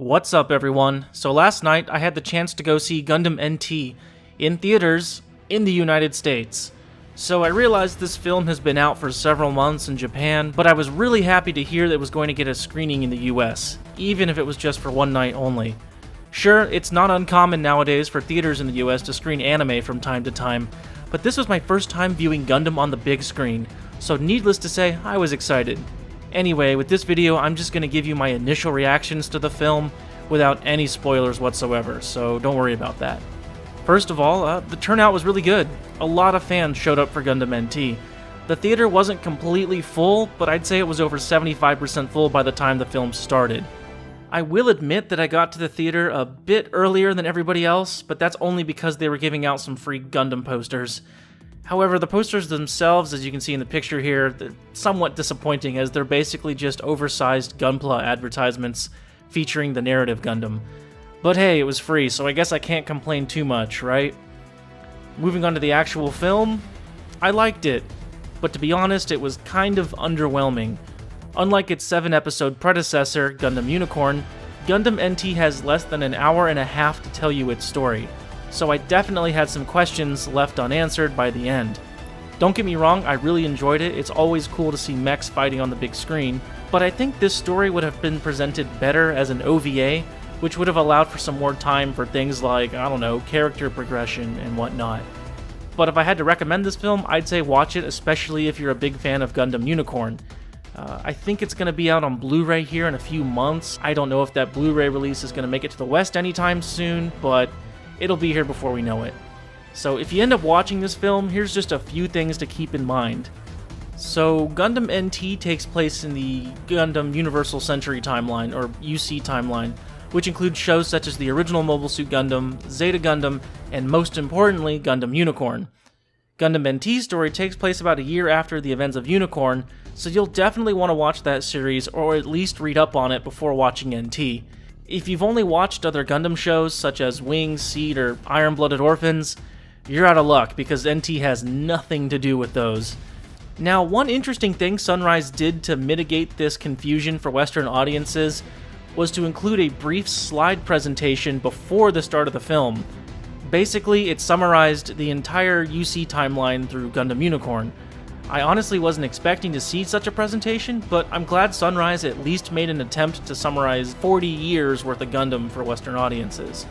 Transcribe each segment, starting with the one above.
What's up, everyone? So last night I had the chance to go see Gundam NT in theaters in the United States. So I realized this film has been out for several months in Japan, but I was really happy to hear that it was going to get a screening in the US, even if it was just for one night only. Sure, it's not uncommon nowadays for theaters in the US to screen anime from time to time, but this was my first time viewing Gundam on the big screen, so needless to say, I was excited. Anyway, with this video, I'm just going to give you my initial reactions to the film without any spoilers whatsoever, so don't worry about that. First of all, the turnout was really good. A lot of fans showed up for Gundam NT. The theater wasn't completely full, but I'd say it was over 75% full by the time the film started. I will admit that I got to the theater a bit earlier than everybody else, but that's only because they were giving out some free Gundam posters. However, the posters themselves, as you can see in the picture here, they're somewhat disappointing as they're basically just oversized Gunpla advertisements featuring the narrative Gundam. But hey, it was free, so I guess I can't complain too much, right? Moving on to the actual film, I liked it, but to be honest, it was kind of underwhelming. Unlike its 7-episode predecessor, Gundam Unicorn, Gundam NT has less than an hour and a half to tell you its story, so I definitely had some questions left unanswered by the end. Don't get me wrong, I really enjoyed it. It's always cool to see mechs fighting on the big screen, but I think this story would have been presented better as an OVA, which would have allowed for some more time for things like, I don't know, character progression and whatnot. But if I had to recommend this film, I'd say watch it, especially if you're a big fan of Gundam Unicorn. I think it's going to be out on Blu-ray here in a few months. I don't know if that Blu-ray release is going to make it to the West anytime soon, but it'll be here before we know it. So if you end up watching this film, here's just a few things to keep in mind. So Gundam NT takes place in the Gundam Universal Century Timeline, or UC Timeline, which includes shows such as the original Mobile Suit Gundam, Zeta Gundam, and most importantly, Gundam Unicorn. Gundam NT's story takes place about a year after the events of Unicorn, so you'll definitely want to watch that series or at least read up on it before watching NT. If you've only watched other Gundam shows such as Wings, Seed, or Iron-Blooded Orphans, you're out of luck because NT has nothing to do with those. Now, one interesting thing Sunrise did to mitigate this confusion for Western audiences was to include a brief slide presentation before the start of the film. Basically, it summarized the entire UC timeline through Gundam Unicorn. I honestly wasn't expecting to see such a presentation, but I'm glad Sunrise at least made an attempt to summarize 40 years worth of Gundam for Western audiences.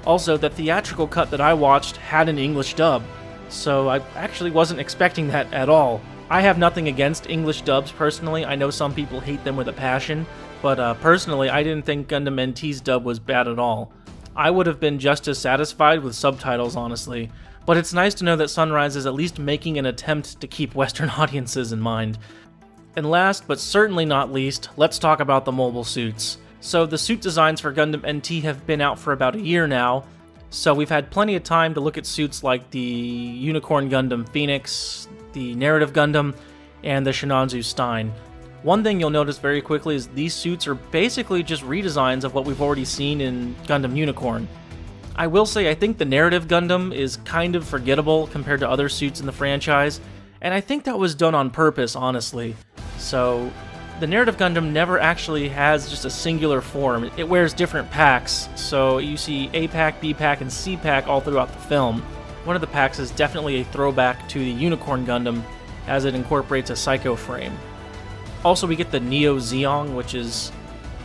Also, the theatrical cut that I watched had an English dub, so I actually wasn't expecting that at all. I have nothing against English dubs personally. I know some people hate them with a passion, but personally, I didn't think Gundam NT's dub was bad at all. I would have been just as satisfied with subtitles, honestly, but it's nice to know that Sunrise is at least making an attempt to keep Western audiences in mind. And last, but certainly not least, let's talk about the mobile suits. So the suit designs for Gundam NT have been out for about a year now, so we've had plenty of time to look at suits like the Unicorn Gundam Phoenix, the Narrative Gundam, and the Shinanzu Stein. One thing you'll notice very quickly is these suits are basically just redesigns of what we've already seen in Gundam Unicorn. I will say I think the Narrative Gundam is kind of forgettable compared to other suits in the franchise, and I think that was done on purpose, honestly. So, the Narrative Gundam never actually has just a singular form. It wears different packs, so you see A pack, B pack, and C pack all throughout the film. One of the packs is definitely a throwback to the Unicorn Gundam, as it incorporates a Psycho frame. Also, we get the Neo Zeong, which is,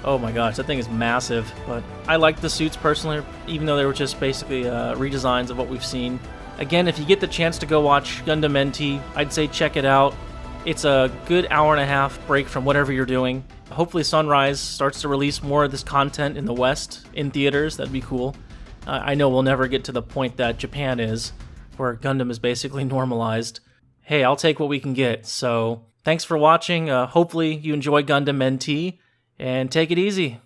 oh my gosh, that thing is massive, but I like the suits personally, even though they were just basically redesigns of what we've seen. Again, if you get the chance to go watch Gundam NT, I'd say check it out. It's a good hour and a half break from whatever you're doing. Hopefully Sunrise starts to release more of this content in the West, in theaters. That'd be cool. I know we'll never get to the point that Japan is, where Gundam is basically normalized. Hey, I'll take what we can get, so thanks for watching. Hopefully you enjoy Gundam NT, and take it easy.